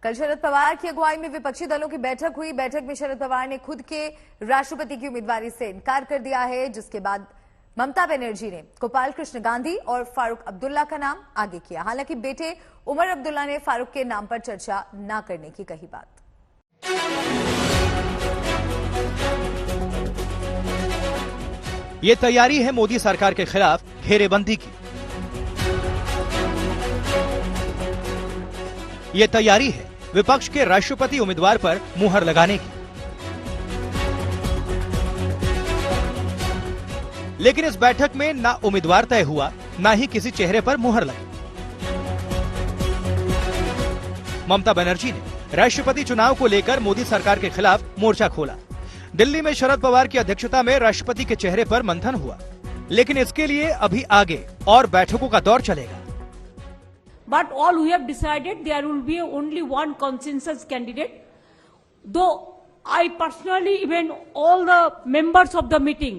कल शरद पवार की अगुवाई में विपक्षी दलों की बैठक हुई। बैठक में शरद पवार ने खुद के राष्ट्रपति की उम्मीदवारी से इनकार कर दिया है, जिसके बाद ममता बनर्जी ने गोपाल कृष्ण गांधी और फारूक अब्दुल्ला का नाम आगे किया। हालांकि बेटे उमर अब्दुल्ला ने फारूक के नाम पर चर्चा न करने की कही बात। ये तैयारी है मोदी सरकार के खिलाफ घेरेबंदी की। ये तैयारी है विपक्ष के राष्ट्रपति उम्मीदवार पर मुहर लगाने की। लेकिन इस बैठक में ना उम्मीदवार तय हुआ, ना ही किसी चेहरे पर मुहर लगी। ममता बनर्जी ने राष्ट्रपति चुनाव को लेकर मोदी सरकार के खिलाफ मोर्चा खोला। दिल्ली में शरद पवार की अध्यक्षता में राष्ट्रपति के चेहरे पर मंथन हुआ, लेकिन इसके लिए अभी आगे और बैठकों का दौर चलेगा। But all we have decided there will be only one consensus candidate. Though I personally, even all the members of the meeting,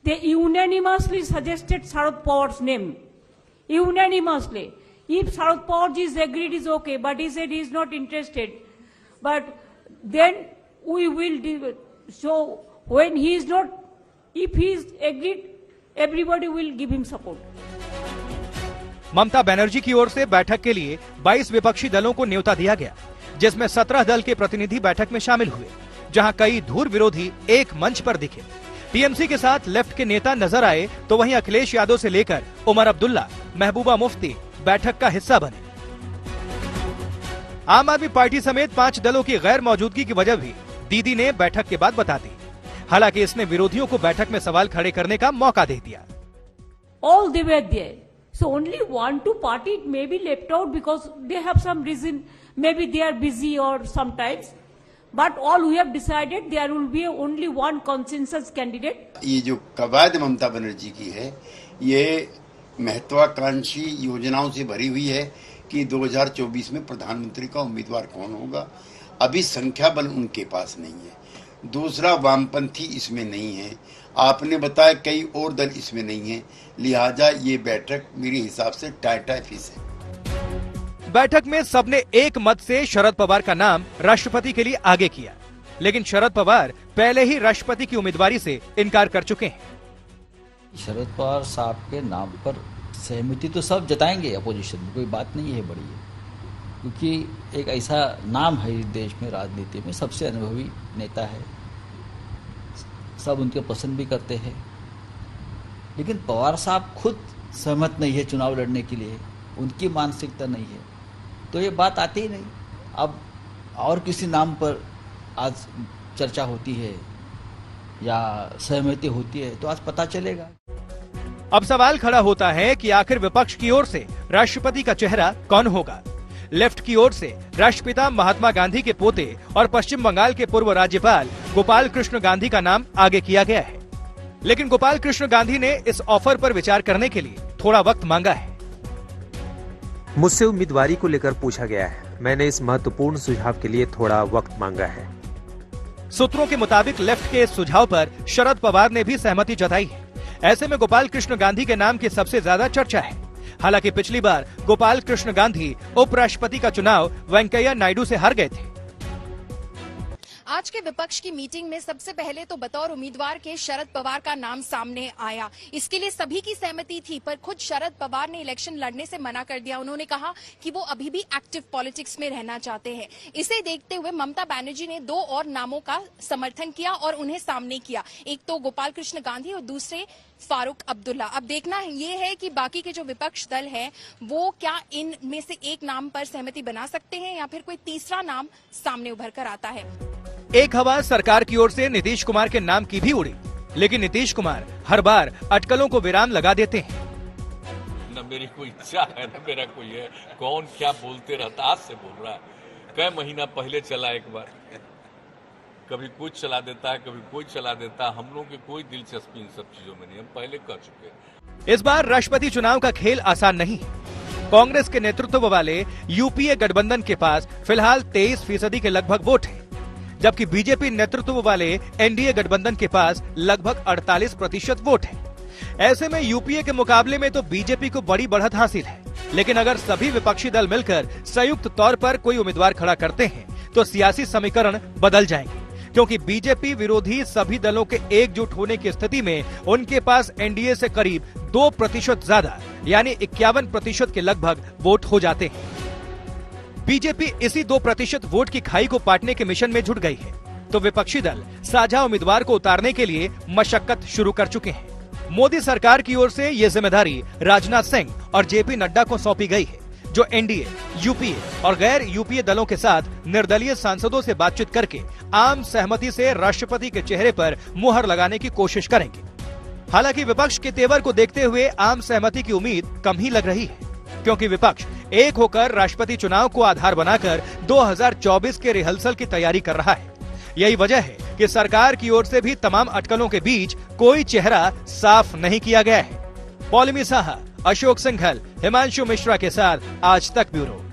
they unanimously suggested Sharad Pawar's name. Unanimously. If Sharad Pawar is agreed is okay, but he said he is not interested. But then we will do. So when he is not, if he is agreed, everybody will give him support. Mamata Banerjee की ओर से बैठक के लिए 22 विपक्षी दलों को न्योता दिया गया, जिसमें 17 दल के प्रतिनिधि बैठक में शामिल हुए, जहां कई धुर विरोधी एक मंच पर दिखे। टीएमसी के साथ लेफ्ट के नेता नजर आए, तो वहीं अखिलेश यादव से लेकर उमर अब्दुल्ला, महबूबा मुफ्ती बैठक का हिस्सा बने। आम आदमी पार्टी समेत 5 दलों की गैर मौजूदगी की वजह भी दीदी ने बैठक के बाद बता दी। हालांकि इसने विरोधियों को बैठक में सवाल खड़े करने का मौका दे दिया। All they were there. So only 1-2 party may be left out because they have some reason, maybe they are busy or sometimes. But all we have decided there will be only one consensus candidate. ये जो कवायद ममता बनर्जी की है, ये महत्वाकांक्षी योजनाओं से भरी हुई है कि 2024 में प्रधानमंत्री का उम्मीदवार कौन होगा। अभी संख्या बल उनके पास नहीं है। दूसरा, वामपंथी इसमें नहीं है। आपने बताया कई और दल इसमें नहीं है, लिहाजा ये बैठक मेरे हिसाब से टाटा फीस है। बैठक में सबने एक मत से शरद पवार का नाम राष्ट्रपति के लिए आगे किया, लेकिन शरद पवार पहले ही राष्ट्रपति की उम्मीदवारी से इनकार कर चुके हैं। शरद पवार साहब के नाम पर सहमति तो सब जताएंगे, अपोजिशन में कोई बात नहीं है बड़ी है, क्योंकि एक ऐसा नाम है इस देश में, राजनीति में सबसे अनुभवी नेता है, सब उनके पसंद भी करते हैं। लेकिन पवार साहब खुद सहमत नहीं है चुनाव लड़ने के लिए, उनकी मानसिकता नहीं है, तो ये बात आती ही नहीं। अब और किसी नाम पर आज चर्चा होती है या सहमति होती है तो आज पता चलेगा। अब सवाल खड़ा होता है कि आखिर विपक्ष की ओर से राष्ट्रपति का चेहरा कौन होगा। लेफ्ट की ओर से राष्ट्रपिता महात्मा गांधी के पोते और पश्चिम बंगाल के पूर्व राज्यपाल गोपाल कृष्ण गांधी का नाम आगे किया गया है, लेकिन गोपाल कृष्ण गांधी ने इस ऑफर पर विचार करने के लिए थोड़ा वक्त मांगा है। मुझसे उम्मीदवारी को लेकर पूछा गया है, मैंने इस महत्वपूर्ण सुझाव के लिए थोड़ा वक्त मांगा है। सूत्रों के मुताबिक लेफ्ट के इस सुझाव पर शरद पवार ने भी सहमति जताई है। ऐसे में गोपाल कृष्ण गांधी के नाम की सबसे ज्यादा चर्चा है। हालांकि पिछली बार गोपाल कृष्ण गांधी उपराष्ट्रपति का चुनाव वेंकैया नायडू से हार गए थे। आज के विपक्ष की मीटिंग में सबसे पहले तो बतौर उम्मीदवार के शरद पवार का नाम सामने आया। इसके लिए सभी की सहमति थी, पर खुद शरद पवार ने इलेक्शन लड़ने से मना कर दिया। उन्होंने कहा कि वो अभी भी एक्टिव पॉलिटिक्स में रहना चाहते हैं। इसे देखते हुए ममता बनर्जी ने 2 और नामों का समर्थन किया और उन्हें सामने किया। एक तो गोपाल कृष्ण गांधी और दूसरे फारूक अब्दुल्ला। अब देखना ये है कि बाकी के जो विपक्ष दल हैं वो क्या इन में से एक नाम पर सहमति बना सकते हैं या फिर कोई तीसरा नाम सामने उभर कर आता है। एक हवा सरकार की ओर से नीतीश कुमार के नाम की भी उड़ी, लेकिन नीतीश कुमार हर बार अटकलों को विराम लगा देते हैं। न मेरी कोई इच्छा है न मेरा कोई है, कौन क्या बोलते रहता, आज से बोल रहा है। कई महीना पहले चला एक बार, कभी कुछ चला देता है, कभी कोई चला देता है। हम लोग की कोई दिलचस्पी इन सब चीजों में नहीं, हम पहले कर चुके हैं। इस बार राष्ट्रपति चुनाव का खेल आसान नहीं है। कांग्रेस के नेतृत्व वाले यूपीए गठबंधन के पास फिलहाल 23% के लगभग वोट है, जबकि बीजेपी नेतृत्व वाले एनडीए गठबंधन के पास लगभग 48% वोट है। ऐसे में यूपीए के मुकाबले में तो बीजेपी को बड़ी बढ़त हासिल है। लेकिन अगर सभी विपक्षी दल मिलकर संयुक्त तौर पर कोई उम्मीदवार खड़ा करते हैं तो सियासी समीकरण बदल जाएंगे, क्योंकि बीजेपी विरोधी सभी दलों के एकजुट होने की स्थिति में उनके पास एनडीए से करीब 2% ज्यादा यानी 51% के लगभग वोट हो जाते हैं। बीजेपी इसी 2% वोट की खाई को पाटने के मिशन में जुट गई है, तो विपक्षी दल साझा उम्मीदवार को उतारने के लिए मशक्कत शुरू कर चुके हैं। मोदी सरकार की ओर से ये जिम्मेदारी राजनाथ सिंह और जेपी नड्डा को सौंपी गई है, जो एनडीए, यूपीए और गैर यूपीए दलों के साथ निर्दलीय सांसदों से बातचीत करके आम सहमति से राष्ट्रपति के चेहरे पर मुहर लगाने की कोशिश करेंगे। हालांकि विपक्ष के तेवर को देखते हुए आम सहमति की उम्मीद कम ही लग रही है, क्योंकि विपक्ष एक होकर राष्ट्रपति चुनाव को आधार बनाकर 2024 के रिहर्सल की तैयारी कर रहा है। यही वजह है कि सरकार की ओर से भी तमाम अटकलों के बीच कोई चेहरा साफ नहीं किया गया है। पौलमी साहा, अशोक सिंघल, हिमांशु मिश्रा के साथ आज तक ब्यूरो।